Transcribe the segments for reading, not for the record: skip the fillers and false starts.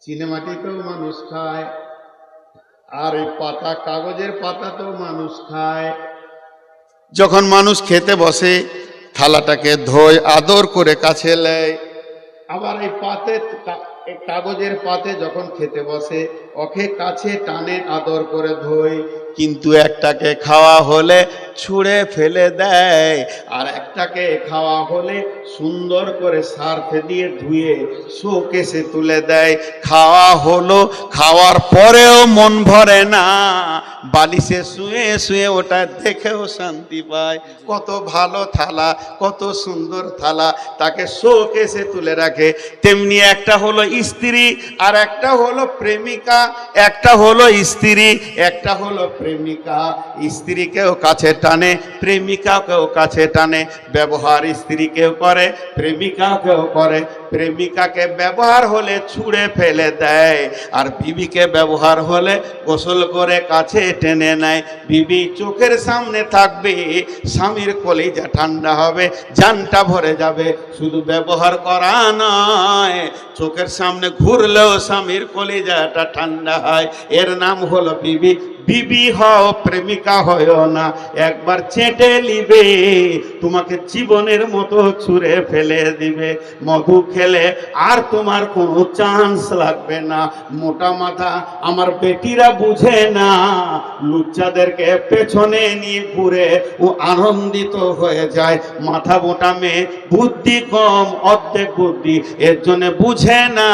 চিনেমাটিতেও মানুষ খায়, আর এই পাতা, কাগজের পাতাতেও মানুষ খায়। যখন মানুষ খেতে বসে থালাটাকে ধোয়, আদর করে কাছে নেয়। আবার এই পাতে, কাগজের পাতে যখন খেতে বসে ওকে কাছে টানে, আদর করে ধোয়। কিন্তু একটাকে খাওয়া হলে ছুঁড়ে ফেলে দেয়, আর একটাকে খাওয়া হলে সুন্দর করে সার্ফে দিয়ে ধুয়ে শোকেসে তুলে দেয়। খাওয়া হলো, খাওয়ার পরেও মন ভরে না, বালিশে শুয়ে শুয়ে ওটা দেখেও শান্তি পায়। কত ভালো থালা, কত সুন্দর থালা, তাকে শোকেসে তুলে রাখে। তেমনি একটা হলো স্ত্রী, আর একটা হলো প্রেমিকা। একটা হলো স্ত্রী, একটা হলো প্রেমিকা। স্ত্রীকেও কাছে টানে, প্রেমিকাকেও কাছে টানে। ব্যবহার স্ত্রীকেও করে, প্রেমিকাকেও করে। প্রেমিকাকে ব্যবহার হলে ছুঁড়ে ফেলে দেয়, আর বিবিকে ব্যবহার হলে গোসল করে কাছে টেনে নেয়। বিবি চোখের সামনে থাকবে, স্বামীর কলিজা ঠান্ডা হবে, জানটা ভরে যাবে। শুধু ব্যবহার করা নয়, চোখের সামনে ঘুরলেও স্বামীর কলিজাটা ঠান্ডা হয়। এর নাম হলো বিবি। বিবি হও, প্রেমিকা হয়ও না। একবার চেটে নিবে, তোমাকে জীবনের মতো ছুঁড়ে ফেলে দিবে। মধু খেলে আর তোমার কোনো চান্স লাগবে না। মোটা মাথা আমার বেটিরা বুঝে না, লুচ্চাদেরকে পেছনে নিয়ে ঘুরে ও আনন্দিত হয়ে যায়। মাথা মোটা মেয়ে, বুদ্ধি কম, অর্ধেক বুদ্ধি, এর জন্য বুঝে না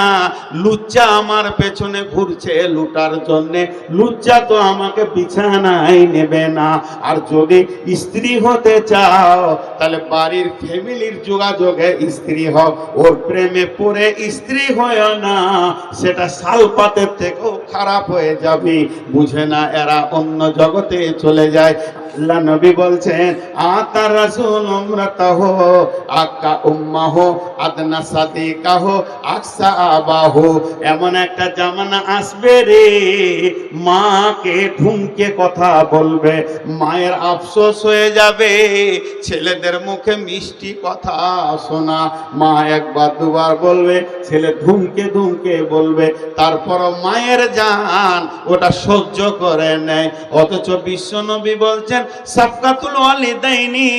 লুচ্চা আমার পেছনে ঘুরছে লুটার জন্যে। লুচ্চা তো আমাকে বিছানায় নেবে না। আর যদি স্ত্রী হতে চাও, তাহলে বাড়ির ফ্যামিলির যোগাযোগে স্ত্রী হও, ওর প্রেমে পড়ে স্ত্রী হয় না, সেটা শালপাতের থেকেও খারাপ হয়ে যাবে। বুঝে না, এরা অন্য জগতে চলে যায়। আল্লাহ নবী বলছেন, আতা রাসূল উমরাতাহ আকা উম্মাহ আদনা সাদিকাহ আকসা আবাহ। এমন একটা জামানা আসবে রে, মাকে ঠুনকে কথা বলবে, মায়ের আফসোস হয়ে যাবে। ছেলেদের মুখে মিষ্টি কথা শোনা, মা একবার দুবার বলবে, ছেলে ধুমকে ধুমকে বলবে, তারপরও মায়ের জান ওটা সহ্য করে নেয়। অথচ বিশ্বনবী বলছেন, সাফকাতুল ওয়ালিদাইনি,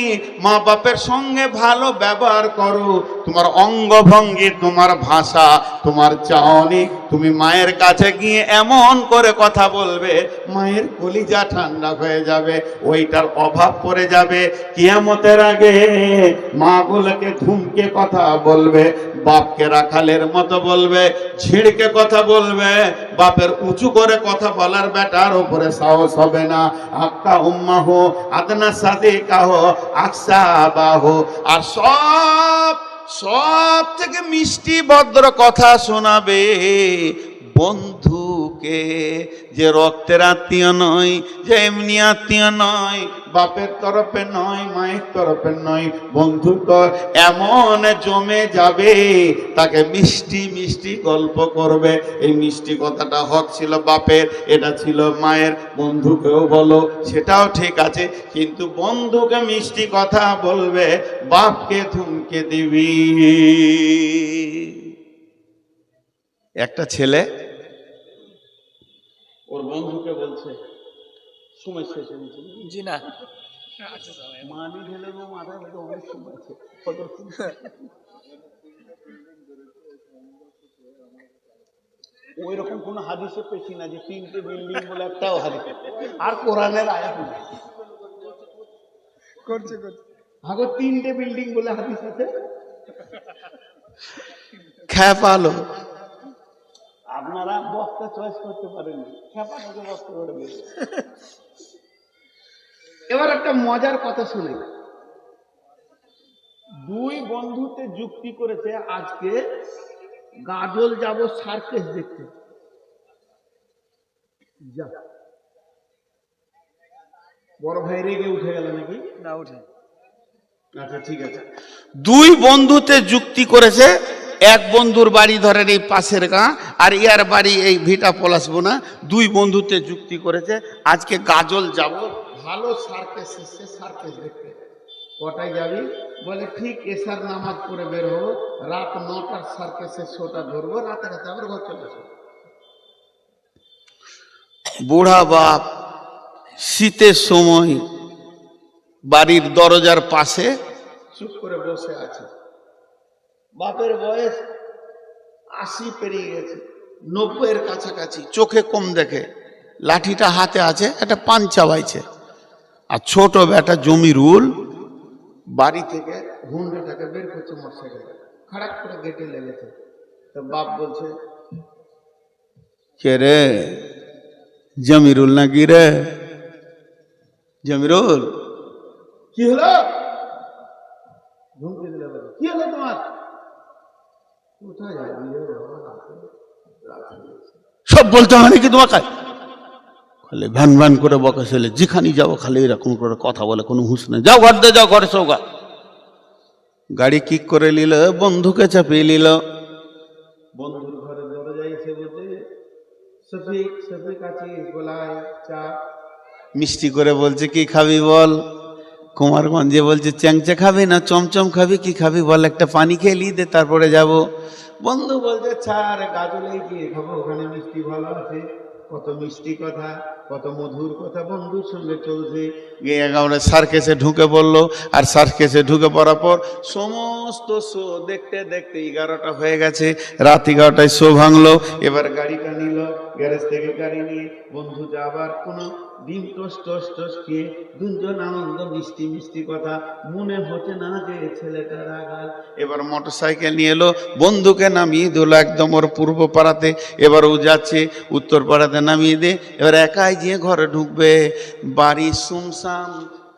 মা বাপের সঙ্গে ভালো ব্যবহার করো। তোমার অঙ্গভঙ্গি, তোমার ভাষা, তোমার চাহনি, তুমি মায়ের কাছে গিয়ে এমন করে কথা বলবে, মায়ের কলিজা ঠান্ডা হয়ে যাবে। ওইটার অভাব পড়ে যাবে। কিয়ামতের আগে মাগুলোকে ধুমকে কথা বলবে, বাপকে রাখালের মতো বলবে, ঝিড়কে কথা বলবে। বাপের উঁচু করে কথা বলার বেটার উপরে সাহস হবে না। আক্কা উম্মাহ আদনা সাদিকাহ আকসা আবাহ। আর সব থেকে মিষ্টি ভদ্র কথা শোনাবে বন্ধুকে, যে রক্তের আত্মীয় নয়, যে এমনি আত্মীয় নয়, বাপের তরফে নয়, মায়ের তরফে নয়, বন্ধু তো এমন জমে যাবে, তাকে মিষ্টি মিষ্টি গল্প করবে। এই মিষ্টি কথাটা হক ছিল বাপের, এটা ছিল মায়ের। বন্ধুকেও বলো, সেটাও ঠিক আছে, কিন্তু বন্ধুকে মিষ্টি কথা বলবে, বাপকে থমকে দিবি। একটা ছেলে ওর বন্ধুকে বলছে, সময় শেষ হয়েছে জি না, মানি ঢেলে মাথা অনেক সময় আছে। ওই রকম কোন হাদিসে পেছি না যে 3টে বিল্ডিং বলে একটাও হাদিস, আর কোরআনের আয়াত নেই। করছে ভাগো 3টে বিল্ডিং বলে হাদিস আছে। খেপালো, আপনারা বক্তা চয়েস করতে পারেন, খেপানোকে বক্তা করে দিয়েছে। এবার একটা মজার কথা শুনে, দুই বন্ধুতে যুক্তি করেছে, আজকে গাজল যাব সার্কেস দেখতে। যা বড় ভাই রেগে উঠে গেল নাকি? না উঠে, আচ্ছা ঠিক আছে। দুই বন্ধুতে যুক্তি করেছে, এক বন্ধুর বাড়ি ধরেন এই পাশের গাঁ, আর ইয়ার বাড়ি এই ভিটা পলাশবো না। দুই বন্ধুতে যুক্তি করেছে, আজকে গাজল যাব ভালো সার্কেস এসছে, সার্কেস দেখতে। কটায় যাবি? বলে ঠিক এশার নামাজ পড়ে বের হবো, রাত 9টার সার্কেসের শোটা ধরবো, রাতে আবার ঘর চলে আসবো। বুড়া বাপ শীতের সময় বাড়ির দরজার পাশে চুপ করে বসে আছে। বাপের বয়স 80 পেরিয়ে গেছে, 90-এর কাছাকাছি, চোখে কম দেখে, লাঠিটা হাতে আছে, একটা পান চাবাইছে। আর ছোট বেটা জমিরুল বাড়ি থেকে হুন্ডাটাকে বের করছে, মোটরসাইকেল খারাপ করে গেটে লেগেছে। তো বাপ বলছে, কে রে? জমিরুল নাকি রে? জমিরুল কি হলো? ধমকি দিলে, কি হলো তোমার? কোথায় যাবি? সব বলতে হয় নাকি তোমাকে? খালি ভ্যান ভ্যান করে বকে ছেলে, যেখানে যাবো খালি এরকম করে কথা বলে, কোনো হুঁশ নেই। যাও ঘর দে, যাও ঘরে সৌগা। গাড়ি কিক করে নিল, বন্ধুকে চাপিয়ে নিল। বন্ধুর ঘরে দরজায় এসে বলছে, শফিক শফিক আছিস? বলায় চা। মিষ্টি করে বলছে, কি খাবি বল? কুমারগঞ্জে বলছে, চ্যাংচা খাবি না চমচম খাবি? কি খাবি বল, একটা পানি খেয়ে নিয়ে দে, তারপরে যাব। বন্ধু বলছে, চা আর গাজলেই দিয়ে খাবো, ওখানে মিষ্টি ভালো আছে। কত মিষ্টি কথা, কত মধুর কথা বন্ধুর সঙ্গে চলছে। গিয়ে একেবারে সার্কেসে ঢুকে পড়লো। আর সার্কেসে ঢুকে পড়ার পর সমস্ত শো দেখতে দেখতে 11টা হয়ে গেছে। রাত 11টায় শো ভাঙলো। এবার গাড়িটা নিল, গ্যারেজ থেকে গাড়ি নিয়ে বন্ধু আবার কোনো ডিম টোস্ট টোস্ট টোস্ট খেয়ে দুজন আনন্দ, মিষ্টি মিষ্টি কথা, মনে হচ্ছে না যে ছেলেটা রাগাল। এবার মোটর সাইকেল নিয়ে এলো, বন্ধুকে নামিয়ে দিল একদম ওর পূর্ব পাড়াতে। এবার ও যাচ্ছে উত্তর পাড়াতে, নামিয়ে দে। এবার একাই গিয়ে ঘরে ঢুকবে, বাড়ি শুনশান,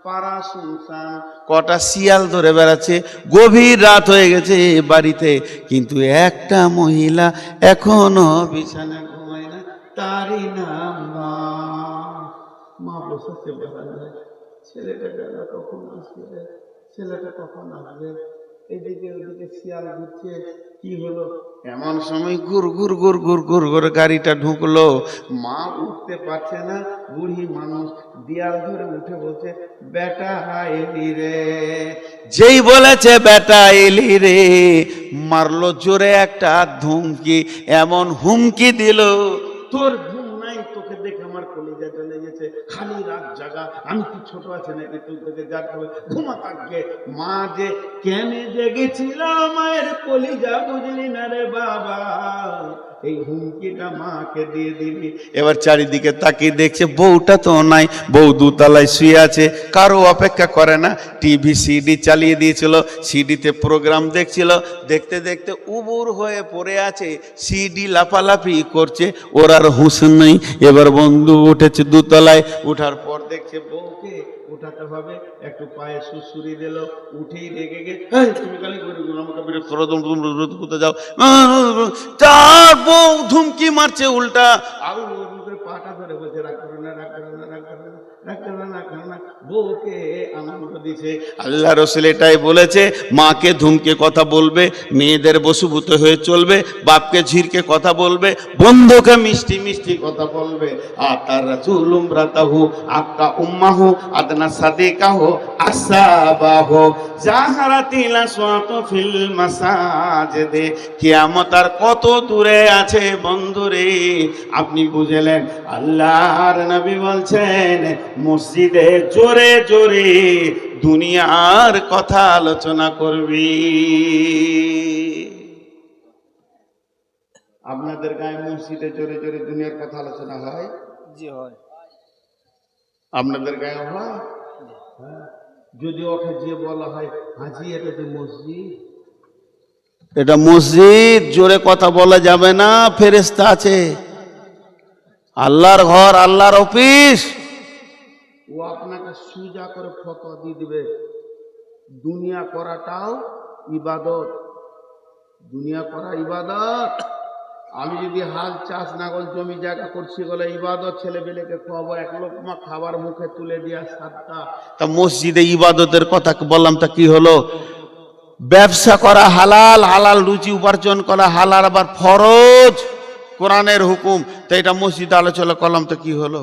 পাড়া শুনশান, কটা শিয়াল ধরে বেড়াচ্ছে। গভীর রাত হয়ে গেছে বাড়িতে, কিন্তু একটা মহিলা এখনো বিছানায় ঘুমায় না, তারই নাম মা। মা বসেছে বেড়ায়, ছেলেটা গেল কখন আসবে, ছেলেটা কখন আসবে। এদিকে ওদিকে শিয়াল ঘুরছে, কি হলো? এমন সময় ঘুর ঘুর ঘুর ঘুর ঘুর করে গাড়িটা ঢুকলো। মা উঠতে পারছে না, বুড়ি মানুষ দেয়াল ধরে উঠে বলছে, বেটা এলি রে। যেই বলেছে বেটা এলি রে, মারলো জোরে একটা ধুমকি, এমন হুমকি দিল, তোর ঘুম নাই, তোকে দেখে আমার কলিজাটা লেগেছে, খালি রাত জাগা, আমি কি ছোট আছে নাকি তুই তোকে জাগতে হবে, ঘুমা থাকবে। মা যে কেনে জেগেছিল, মায়ের কলিজা বুঝলি না রে বাবা, এই হুমকিটা মাকে দিয়ে দিবি। এবার চারিদিকে তাকিয়ে দেখছে, বউটা তো নাই, বউ দুতলায় শুয়ে আছে, কারো অপেক্ষা করে না। টিভি সিডি চালিয়ে দিয়েছিল, সিডিতে প্রোগ্রাম দেখছিল, দেখতে দেখতে উবুর হয়ে পড়ে আছে, সিডি লাফালাফি করছে, ওর আর হুঁশ নেই। এবার বন্ধু উঠেছে দুতলায়, উঠার পর দেখছে বউকে উঠাতে হবে, একটু পায়ে সুসুরি দিল, উঠেই রেগে গে, তুমি খালি আমাকে বিরক্ত কোথায় যাও। তার বউ ধুমকি মারছে উল্টা, আরো পাটা ধরে বলছে, রাগ করো না, রাগ করো না, রাগ করো না, রাগ করো না, করো না। বউকে আনন্দ দিছে। আল্লাহ রসুল এটাই বলেছে, মাকে ধুমকে কথা বলবে, মেয়েদের বশীভূত হয়ে চলবে, বাপকে ঝিরকে কথা বলবে, বন্ধুকে মিষ্টি মিষ্টি কথা বলবে। আর তার রাসূল উমরাতাহু আক্কা উম্মাহু আদনা সাদিকাহু আসাবাহু জাহারাতিল আসওয়াতু ফিল মাসাজিদে। কিয়ামত আর কত দূরে আছে বন্ধুরে, আপনি বুঝলেন? আল্লাহর নবী বলছেন, মসজিদে জোরে জোরে দুনিয়ার কথা আলোচনা করবি। আপনাদের গায়ে মসজিদে জোরে জোরে দুনিয়ার কথা আলোচনা হয়? জি হয়। আপনাদের গায়ে হয়? যদি ওকে যে বলা হয়, হাজি এটা যে মসজিদ, এটা মসজিদ, জোরে কথা বলা যাবে না, ফেরেশতা আছে, আল্লাহর ঘর, আল্লাহর অফিস। ও আপনাকে সুজা করে ফতোয়া দিয়ে দিবে, দুনিয়া করাটাও ইবাদত, দুনিয়া করা ইবাদত। আমি যদি হাল চাষ নাগল জমি জায়গা করছি বলে ইবাদত, ছেলে পেলেকে খাওয়াবো, এক লোকমা খাবার মুখে তুলে দিয়া সাতটা। তা মসজিদে ইবাদতের কথা বললাম, তা কি হলো? ব্যবসা করা হালাল, হালাল রুজি উপার্জন করা হালাল, আবার ফরজ, কোরআনের হুকুম। তো এটা মসজিদে আলোচনা করলাম, তো কি হলো?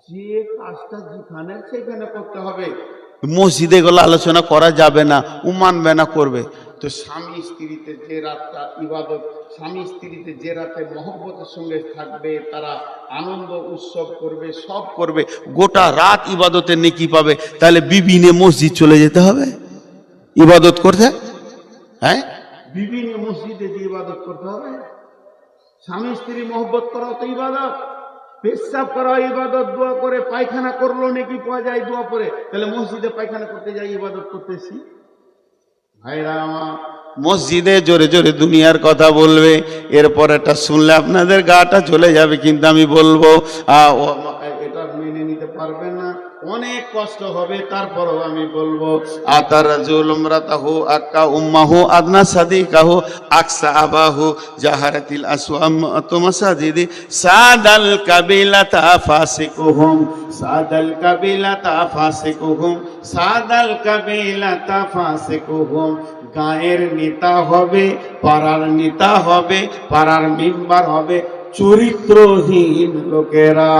যে কাজটা যেখানে সেখানে করতে হবে, মসজিদে গুলো আলোচনা করা যাবে না, ও মানবে না, করবে। তো স্বামী স্ত্রীতে যে রাতটা ইবাদত, স্বামী স্ত্রীতে যে রাতে মহব্বতের সঙ্গে থাকবে, তারা আনন্দ উৎসব করবে, সব করবে, গোটা রাত ইবাদতের নেকি পাবে। তাহলে বিভিন্ন মসজিদ চলে যেতে হবে ইবাদত করতে? হ্যাঁ, বিভিন্ন মসজিদে যে ইবাদত করতে হবে। স্বামী স্ত্রী মহব্বত করাও তো ইবাদত, পেশাব করা ইবাদত, দোয়া করে পায়খানা করলো নাকি পাওয়া যায় দোয়া করে, তাহলে মসজিদে পায়খানা করতে যাই ইবাদত করতেছি। ভাইরা আমার, মসজিদে জোরে জোরে দুনিয়ার কথা বলবে, এরপর এটা শুনলে আপনাদের গাটা চলে যাবে, কিন্তু আমি বলবো এটা মেনে নিতে পারবে না, অনেক কষ্ট হবে, তারপরও আমি বলবো আতার রাজুল ইমরাতাহু আক্কা উম্মাহু আদনা সাদিকাহু আকসা আবাহু জাহারাতিল আসওয়াম মাসাজিদি সাদাল কাবিলাতা ফাসিকুহুম সাদাল কাবিলাতা ফাসিকুহুম সাদাল কাবিলাতা ফাসিকুহুম। গায়ের নেতা হবে, পাড়ার নেতা হবে, পাড়ার মেম্বার হবে চরিত্রহীন লোকেরা,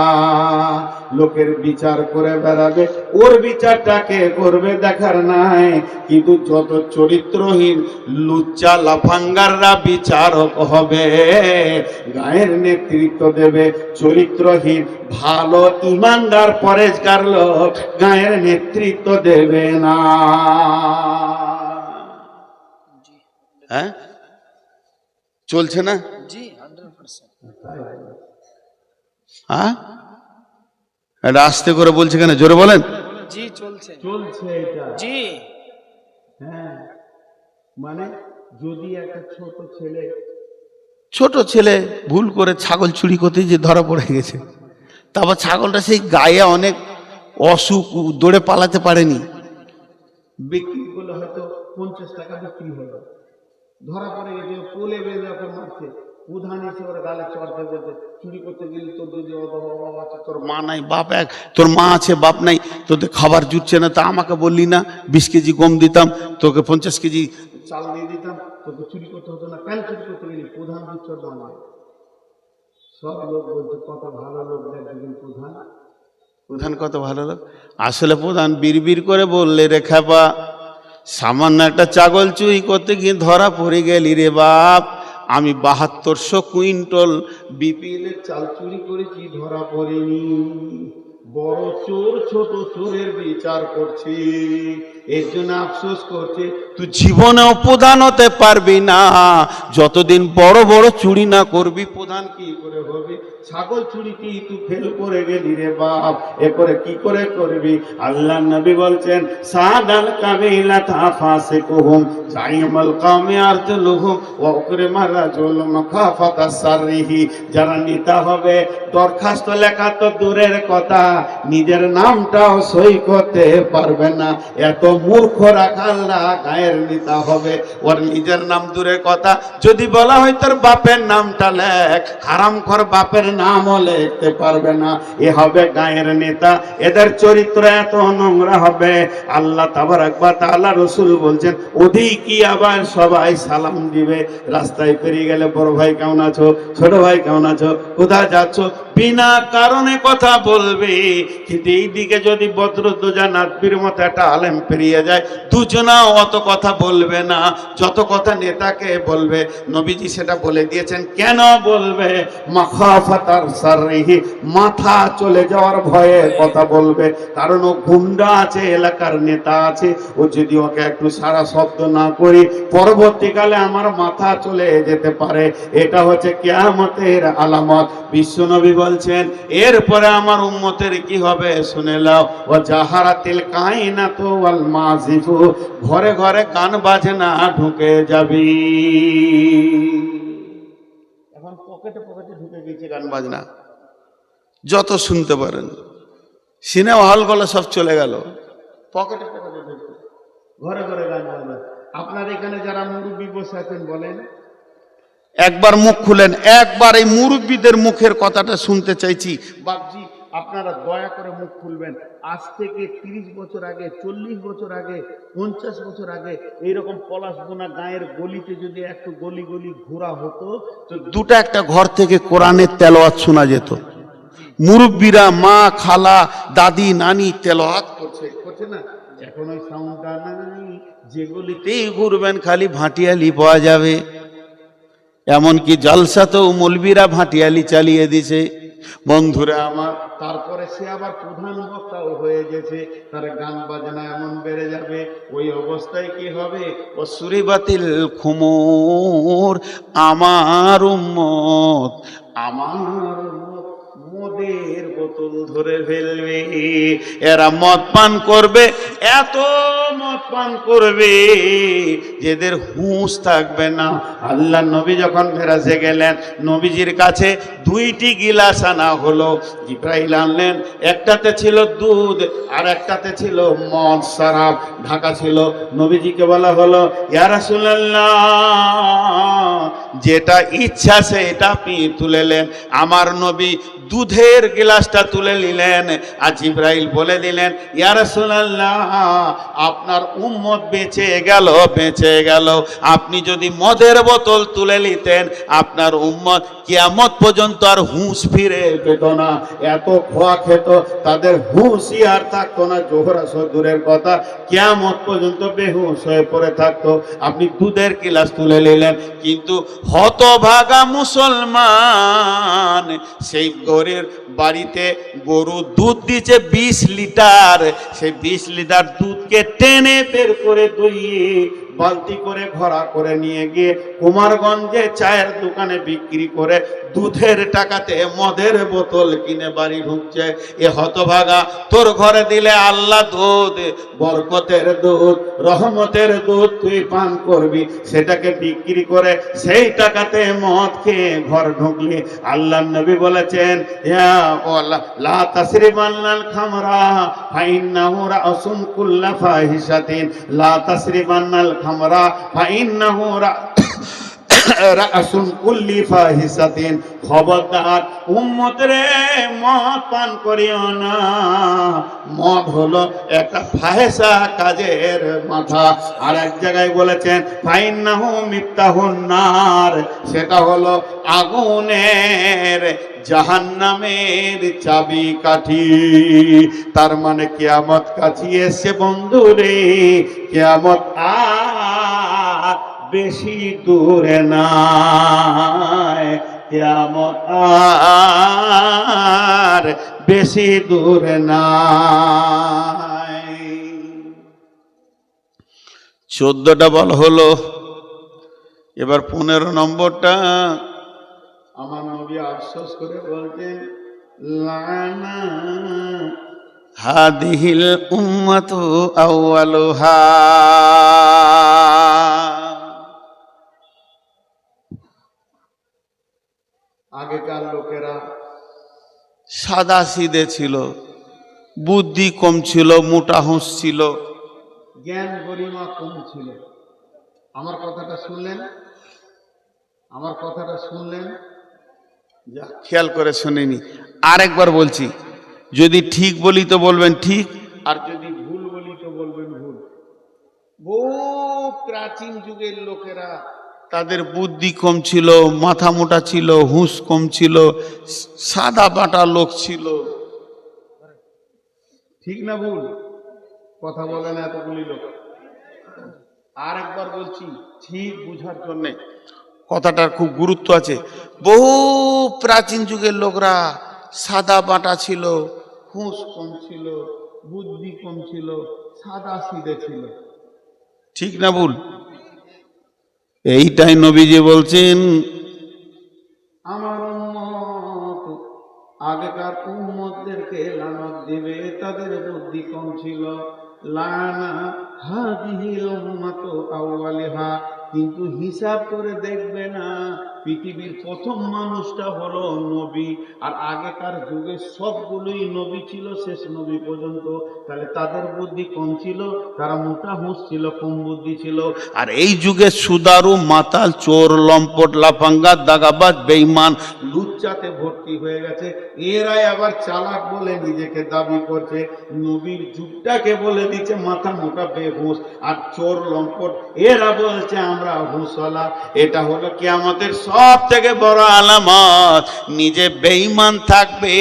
লোকের বিচার করে বেড়াবে, ওর বিচারটাকে করবে দেখার নাই। কিন্তু যত চরিত্রহীন লুচ্চা লাফাঙ্গাররা বিচারক হবে, গায়ের নেতৃত্ব দেবে চরিত্রহীন, ভালো ইমানদার পরেজগার লোক গায়ের নেতৃত্ব দেবে না। হ্যাঁ, চলছে না? জি, 100%। হ্যাঁ, এটা আস্তে করে বলছে কেন, জোরে বলেন। জি, চলছে চলছে এটা। জি, হ্যাঁ, মানে যদি একটা ছোট ছেলে ভুল করে ছাগল চুরি করতে যে ধরা পড়ে গেছে, তারপর ছাগলটা সেই গায়ে অনেক অসুখ, দৌড়ে পালাতে পারেনি, বিক্রি করলে হয়তো 50 টাকা বিক্রি হলো, ধরা পড়ে গেছে, কোলে বেঁধে ওকে মারছে, প্রধান এসে ওর গালে চড়তে বলছে চুরি করতে গেলি তোর যদি আছে, তোর মা নাই বাপ এক, তোর মা আছে বাপ নাই, তোদের খাবার জুটছে না, তা আমাকে বললি না 20 কেজি গম দিতাম, তোকে 50 কেজি চাল দিয়ে দিতাম, তোকে চুরি করতে হতো না, কেন চুরি করতে গেলি? প্রধান বিচ্ছর বানায়। সব লোক বলছে কত ভালো লোক, দেখবেন প্রধান, প্রধান কত ভালো লোক। আসলে প্রধান বিড়বিড় করে বললে, রে খেপা, সামান্য একটা ছাগল চুরি করতে গিয়ে ধরা পড়ে গেলি রে বাপ, আমি 7200 কুইন্টাল বিপিএল এর চাল চুরি করেছি, ধরা পড়েনি। বড় চোর ছোট চোরের বিচার করছি, এর জন্য আফসোস করছে। তুই জীবনেও প্রধান হতে পারবি না যতদিন বড় বড় চুরি না করবি। প্রধান কি করে হবি? ছাগল চুরিটি তুই ফেল করে গেলি রে বাপ, এ করে কি করে করবি? আল্লাহ নবী বলছেন সাদাল কাবিলাতা ফাসিকুহুম জাইমাল কাওমি আরজুলুহুম ওয়া উকরিমা রাজুল মাখাফাতা সাররিহি। যারা নেতা হবে, দরখাস্ত লেখা তো দূরের কথা, নিজের নামটাও সই করতে পারবে না, এত মূর্খ রাখালরা গায়ের নেতা হবে। ওর নিজের নাম দূরের কথা, যদি বলা হয় তোর বাপের নামটা লেখ, হারামখোর বাপের নামও লিখতে পারবে না, এ হবে গায়ের নেতা। এদের চরিত্র এত নোংরা হবে, আল্লাহ তাবারাক ওয়া তাআলা রাসূল বলছেন ওদিকে কি আবার সবাই সালাম দিবে, রাস্তায় পেরিয়ে গেলে বড় ভাই কেমন আছো, ছোট ভাই কেমন আছো, কোথায় যাচ্ছ, বিনা কারণে কথা বলবে। কিন্তু এইদিকে যদি বদরুদ্দোজা নাদবির মতো একটা আলেম পেরিয়ে যায়, দুজনাও অত কথা বলবে না যত কথা নেতাকে বলবে। নবীজি সেটা বলে দিয়েছেন, কেন বলবে? মাখাফাতার সাররিহি, মাথা চলে যাওয়ার ভয়ে কথা বলবে, কারণ ও গুন্ডা আছে, এলাকার নেতা আছে, ও যদি ওকে একটু সারা শব্দ না করি পরবর্তীকালে আমার মাথা চলে যেতে পারে। এটা হচ্ছে কিয়ামতের আলামত। বিশ্বনবী বলছেন এরপরে আমার উম্মতের কি হবে শুনে নাও, ও জাহারাতিল কায়নাতু ওয়াল মাযিফু, ঘরে ঘরে গান বাজনা ঢুকে যাবি। এখন পকেটে পকেটে ঢুকে গেছে গান বাজনা, যত শুনতে পারেন, সিনেমা হলগুলো সব চলে গেল, পকেটে পকেটে ঢুকে ঘরে ঘরে গান বাজনা। আপনার এখানে যারা মুরব্বী বসে আছেন বলেন, একবার মুখ খুলেন, একবার এই মুরব্বীদের মুখের কথাটা শুনতে চাইছি। বাপজি আপনারা দয়া করে মুখ খুলবেন। আজ থেকে 30 বছর আগে, 40 বছর আগে, 50 বছর আগে এইরকম পলাশবোনা গায়ের গলিতে যদি একটু গলি গলি ঘোরা হতো, তো দুটো একটা ঘর থেকে কোরআনের তেলাওয়াত শোনা যেত। মুরব্বীরা, মা, খালা, দাদি, নানি তেলাওয়াত করছে না। এখন ওই সাউন্ডটা নাই, যেগুলিতেই ঘুরবেন খালি ভাটিয়ালি পাওয়া যাবে। এমনকি জলসাতেও মৌলবীরা ভাটিয়ালি চালিয়ে দিছে বন্ধুরা আমার। তারপরে সে আবার প্রধান বক্তাও হয়ে গেছে, তার গান বাজনা এমন বেড়ে যাবে, ওই অবস্থায় কি হবে? ও সুরিবাতিল খুমুর, আমার উম্মত মদের বোতল ধরে ফেলবে। এরা মদ পান করবে, এত মদ পান করবে যেদের হুঁশ থাকবে না। আল্লাহ নবী যখন ফেরাসে গেলেন, নবীজির কাছে 2টি গিলাস আনা হলো। জিব্রাইল আনলেন, একটাতে ছিল দুধ আর একটাতে ছিল মদ শরাব ঢাকা ছিল। নবীজিকে বলা হলো, ইয়া রাসূলুল্লাহ, যেটা ইচ্ছা সেটা আপনি তুলেলেন। আমার নবী দুধের গ্লাসটা তুলে নিলেন, আর জিব্রাইল বলে দিলেন, ইয়া রাসূলুল্লাহ, আপনার উম্মত বেঁচে গেল। আপনি যদি মদের বোতল তুলে নিতেন, আপনার উম্মত কিয়ামত পর্যন্ত আর হুঁশ ফিরে পেত না। এত খোয়া খেত, তাদের হুঁশই আর থাকতো না। জোহর আসর দূরের কথা, কিয়ামত পর্যন্ত বেহুশ হয়ে পড়ে থাকতো। আপনি দুধের গ্লাস তুলে নিলেন, কিন্তু হতভাগা মুসলমান সেই গরুর বাড়িতে গরু দুধ দিচ্ছে 20 লিটার, সেই 20 লিটার দুধকে টেনে বের করে দইয়ে বালতি করে ঘোড়া করে নিয়ে গিয়ে কুমারগঞ্জে চায়ের দোকানে বিক্রি করে দুধের টাকাতে মদের বোতল কিনে বাড়ি ঢুকছে। এ হতভাগা, তোর ঘরে দিলে আল্লাহ দুধ, বরকতের দুধ, রহমতের দুধ তুই পান করবি, সেটাকে বিক্রি করে সেই টাকাতে মদ খেয়ে ঘর ঢুকলি। আল্লাহ নবী বলেছেন, লা তাসরিবান্নাল খামরা ফাইন্নাহু রাসুন কুল্লা ফাহিশাতিন, লা তাসরিবান্নাল খামরা ফাইন্নাহু রাসুন কুল্লি ফাহিশাতিন। খবরদার উম্মত রে, মদ পান করিও না। মদ হলো একটা ফাহেসা কাজের মাথা। আর এক জায়গায় বলেছেন, ফাইন্নাহু মিফতাহুন নার, সেটা হলো আগুনের জাহান্নামের চাবি কাঠি। তার মানে কিয়ামত কাছে এসে বন্ধু রে, কিয়ামত আর বেশি দূরে নাই, কিয়ামত আর বেশি দূরে নাই। 14টা বল হলো, এবার 15 নম্বরটা। আমার নবী আফসোস করে বলতেন, লানা হাদিহিল উম্মাতু আউয়ালুহা, আগেকার লোকেরা সাদা সিধে ছিল, বুদ্ধি কম ছিল, মোটা হুঁশ ছিল, জ্ঞান গরিমা কম ছিল। আমার কথাটা শুনলেন? যা খেয়াল করে শুনিনি, আরেকবার বলছি। যদি ঠিক বলি তো বলবেন ঠিক, আর যদি ভুল বলি তো বলবেন ভুল। বহু প্রাচীন যুগের লোকেরা, তাদের বুদ্ধি কম ছিল, মাথা মোটা ছিল, হুঁশ কম ছিল, সাদা বাটা লোক ছিল। ঠিক না ভুল? কথা বলে না এতগুলি লোক। আরেকবার বলছি ঠিক বুঝার জন্যে, কথাটার খুব গুরুত্ব আছে। বহু প্রাচীন যুগের লোকরা সাদা বাটা ছিল, হুঁশ কম ছিল, বুদ্ধি কম ছিল, সাদা সিধে ছিল। ঠিক না ভুল? এইটাই নবীজি বলছেন, আমার উম্মত আগেকার উম্মতদেরকে লানত দিবে, তাদের বুদ্ধি কম ছিল। লানা হাদিহিল উম্মাতু আউয়ালিহা, কিন্তু হিসাব করে দেখবে না, পৃথিবীর প্রথম মানুষটা হলো নবী, আর আগেকার যুগে সবগুলোই নবী ছিল শেষ নবী পর্যন্ত। তাহলে তাদের বুদ্ধি কম ছিল, তারা মোটা হুঁশ ছিল, কম বুদ্ধি ছিল। আর এই যুগে সুদারু, মাতাল, চোর, লম্পট, লাফাঙ্গা, দাগাবাজ, বেঈমান, লুচ্চাতে ভর্তি হয়ে গেছে। এরাই আবার চালাক বলে নিজেকে দাবি করছে। নবীর যুগটাকে বলে দিচ্ছে মাথা মোটা, ঘুষ, আর চোর লম্পট এরা বলছে আমরা ঘুষওয়ালা। এটা হলো কিয়ামতের সব থেকে বড় আলামত। নিজে বেঈমান থাকবে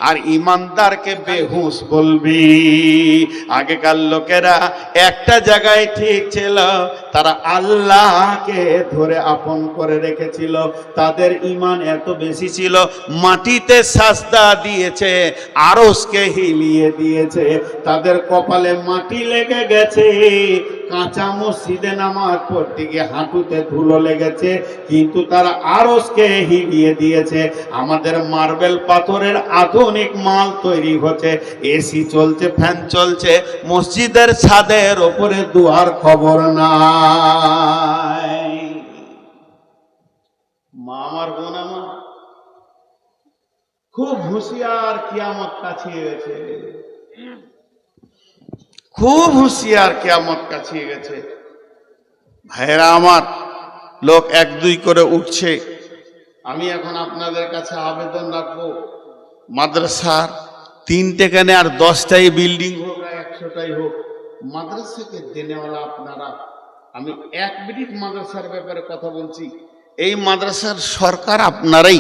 আর ইমানদারকে বেহুশ বলবি। আগেকার লোকেরা একটা জায়গায় ঠিক ছিল, তারা আল্লাহকে ধরে আপন করে রেখেছিল। তাদের ঈমান এত বেশি ছিল, মাটিতে সাজদা দিয়েছে, আরশকে হিলিয়ে দিয়েছে। তাদের কপালে মাটি লেগে গেছে, কাঁচা মসজিদে নামাজ পড়তে গিয়ে হাঁটুতে ধুলো লেগেছে, কিন্তু তারা আরশকে হিলিয়ে দিয়েছে। আমাদের মার্বেল পাথরের আধুনিক মাল তৈরি হচ্ছে, এসি চলছে, ফ্যান চলছে, মসজিদের ছাদের ওপরে দুয়ার খবর নাই। মা আমার বোন আমার খুব হুঁশিয়ার, কিয়ামত কাছিয়ে গেছে, খুব হুঁশিয়ার, কিয়ামত কাছিয়ে গেছে। ভাইরা আমার, লোক এক দুই করে উঠছে। আমি এখন আপনাদের কাছে আবেদন রাখবো, মাদ্রাসার 3টে কেন আর 10টাই বিল্ডিং হোক আর 100টাই হোক, মাদ্রাসাকে দেনেওয়ালা আপনারা। আমি 1 মিনিট মাদ্রাসার ব্যাপারে কথা বলছি। এই মাদ্রাসার সরকার আপনারাই,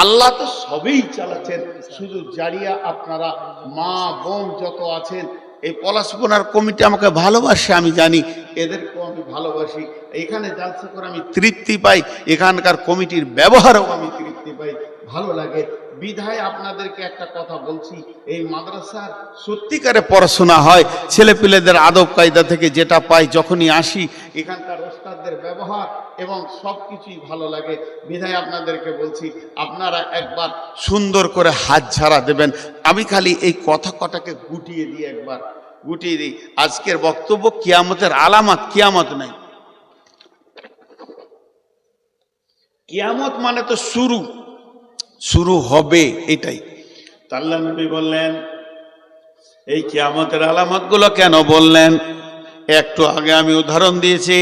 আল্লাহ তো সবই চালাচ্ছেন, শুধু জারিয়া আপনারা। মা বোন যত আছেন, এই পলাশপোনার কমিটি আমাকে ভালোবাসে, আমি জানি, এদেরকেও আমি ভালোবাসি। এখানে জালসা করে আমি তৃপ্তি পাই, এখানকার কমিটির ব্যবহারেও আমি তৃপ্তি পাই, ভালো লাগে। বিধায় আপনাদেরকে একটা কথা বলছি, এই মাদ্রাসার সত্যিকারে পড়াশোনা হয়, ছেলেপিলেদের আদব কায়দা থেকে যেটা পাই, যখনই আসি এখানকার ওস্তাদদের ব্যবহার এবং সব কিছুই ভালো লাগে। বিধায় আপনাদেরকে বলছি, আপনারা একবার সুন্দর করে হাত ঝাড়া দেবেন। আমি খালি এই কথা কটাকে গুটিয়ে দিই, একবার গুটিয়ে দিই। আজকের বক্তব্য কিয়ামতের আলামত। কিয়ামত নাই, কিয়ামত মানে তো শুরু, শুরু হবে, এটাই। আল্লাহ নবী বললেন, এই কিয়ামতের আলামতগুলো কেন বললেন? একটু আগে আমি উদাহরণ দিয়েছি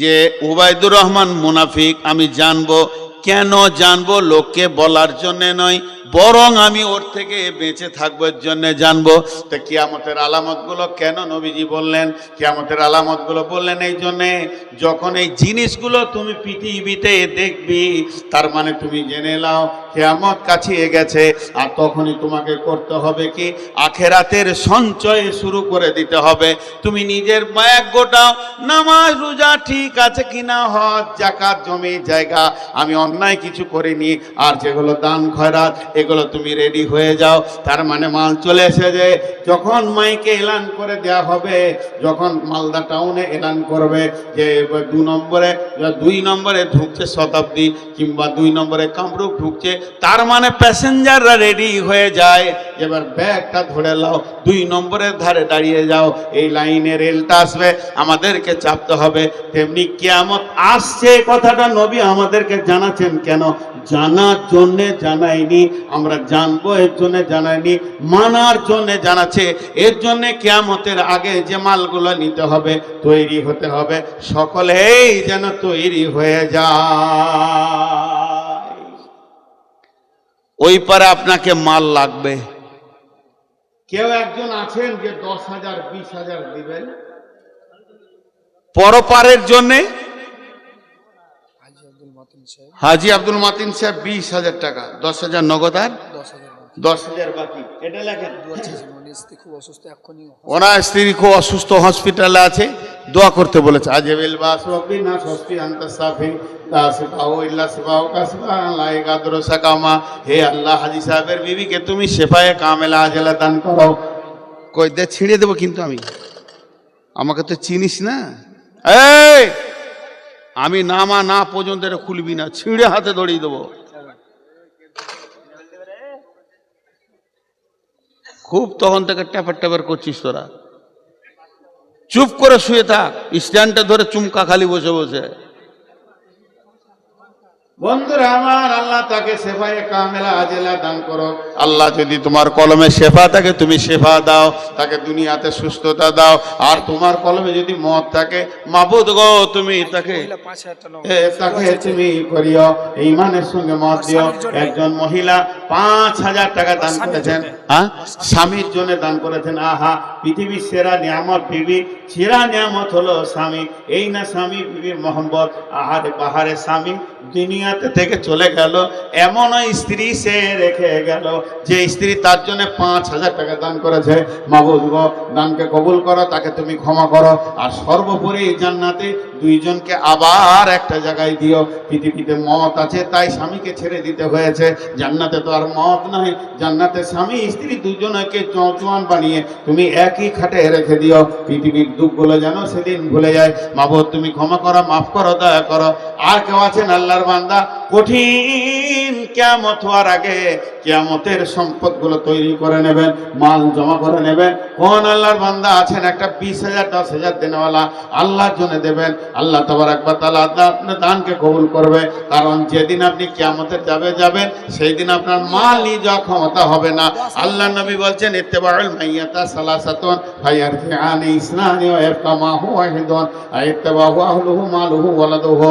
যে উবাইদুর রহমান মুনাফিক। আমি জানবো, কেন জানবো? লোককে বলার জন্যে নয়, বরং আমি ওর থেকে বেঁচে থাকবো, এর জন্য জানবো। তো কিয়ামতের আলামতগুলো কেন নবীজি বললেন? কিয়ামতের আলামতগুলো বললেন এই জন্যে, যখন এই জিনিসগুলো তুমি পৃথিবীতে দেখবি, তার মানে তুমি জেনে নাও কিয়ামত কাছিয়ে গেছে। আর তখনই তোমাকে করতে হবে কি? আখেরাতের সঞ্চয় শুরু করে দিতে হবে। তুমি নিজের ব্যাগ গোটাও, নামাজ রোজা ঠিক আছে কিনা, হজ যাকাত জমি জায়গা আমি অন্যায় কিছু করিনি, আর যেগুলো দান খয়রাত এগুলো তুমি রেডি হয়ে যাও। তার মানে মাল চলে এসেছে। যখন মাইকে এলান করে দেয়া হবে, যখন মালদা টাউনে এলান করবে যে 2 নম্বরে ঢুকছে শতাব্দী, কিংবা 2 নম্বরে কামরূপ ঢুকছে, তার মানে প্যাসেঞ্জাররা রেডি হয়ে যায়। এবার ব্যাগটা ধরে নাও, 2 নম্বরের ধারে দাঁড়িয়ে যাও, এই লাইনে রেলটা আসবে, আমাদেরকে চাপতে হবে। তেমনি কিয়ামত আসছে, কথাটা নবী আমাদেরকে জানাচ্ছেন। কেন? জানার জন্যে জানাইনি, আমরা জানবো এর জন্য জানাইনি, মানার জন্য জানাচ্ছে। এর জন্য কিয়ামতের আগে যে মালগুলো নিতে হবে, তৈরি হতে হবে, সকলেই যেন তৈরি হয়ে যায়। ওই পারে আপনাকে মাল লাগবে। কেউ একজন আছেন যে 10,000 20,000 দিবেন পরপারের জন্যে? হাজি আব্দুল মাতিন সাহেব 20,000 টাকা, 10,000 নগদ আর 10,000 বাকি। এটা লেখেন। ওনার স্ত্রী খুব অসুস্থ, হসপিটালে আছে, দোয়া করতে বলেছে। আজেবিল বাসরবি না সস্তি আনতাসাফি তাসিফাও ইল্লা সিফাও কাসবা লাই গাদর সাকামা। হে আল্লাহ, হাজি সাহেবের বিবিকে তুমি শেফায়ে কামেলা আজেলা দান করো। কই দে, ছিঁড়ে দেবো কিন্তু আমি, আমাকে তো চিনিস না। এই আমি নামা না পর্যন্ত এটা খুলবি না, ছিঁড়ে হাতে ধরিয়ে দেবো। খুব তখন থেকে ট্যাপার ট্যাপার করছিস তোরা, চুপ করে শুয়ে থাক, স্ট্যান্ডটা ধরে চুমকা খালি বসে বসে। বন্ধুরা আমার, আল্লাহ তাকে শেফায়ে কামেলা আজেলা দান করো। আল্লাহ যদি তোমার কলমে শেফা থাকে, তুমি শেফা দাও, তাকে দুনিয়াতে সুস্থতা দাও। আর তোমার কলমে যদি মত থাকে, মাবুদ গো তুমি তাকে তুমি করিও, ঈমানের সঙ্গে মত দিও। একজন মহিলা 5,000 টাকা দান করেছেন, হ্যাঁ, স্বামীর জন্য দান করেছেন। আহা, পৃথিবীর সেরা নিয়ামত বিবি, সেরা নিয়ামত হলো স্বামী। এই না স্বামী বিবির মহব্বত, আহারে বাহারে স্বামী দুনিয়াতে থেকে চলে গেল, এমন স্ত্রী সে রেখে গেল যে স্ত্রী তার জন্য 5,000 টাকা দান করেছে। মাবুদ গো, দানকে কবুল করো, তাকে তুমি ক্ষমা করো, আর সর্বোপরি জান্নাতে দুইজনকে আবার একটা জায়গায় দিও। পৃথিবীতে মত আছে তাই স্বামীকে ছেড়ে দিতে হয়েছে, জান্নাতে তো আর মত নাই। জান্নাতে স্বামী স্ত্রী দুজনকে জোয়ান বানিয়ে তুমি একই খাটে রেখে দিও। পৃথিবীর দুঃখগুলো যেন সেদিন ভুলে যায়। মাবুদ তুমি ক্ষমা করো, মাফ করো, দয়া করো। আর কেউ আছেন আল্লাহর বান্দা, কঠিন কিয়ামত হওয়ার আগে কিয়ামতের সম্পদগুলো তৈরি করে নেবেন, মাল জমা করে নেবেন? কোন আল্লাহর বান্দা আছেন একটা 20,000 10,000 দেনেওয়ালা আল্লাহর জন্য দেবেন? আল্লাহ তাবারক ওয়া তাআলা আপনার দানকে কবুল করবে। কারণ যেদিন আপনি কিয়ামতের যাবেন সেই দিন আপনার মাল নিয়ে যাওয়ার ক্ষমতা হবে না। আল্লাহ নবী বলছেন, ইত্তেবাউল মাইয়াতা সালাসাতুন ফায়ারজিআনি ইসনানি ওয়া ইয়াবকা মা হুয়া ওয়াহিদুন, ইত্তেবাহু আহলুহু মালুহু ওয়ালাদুহু।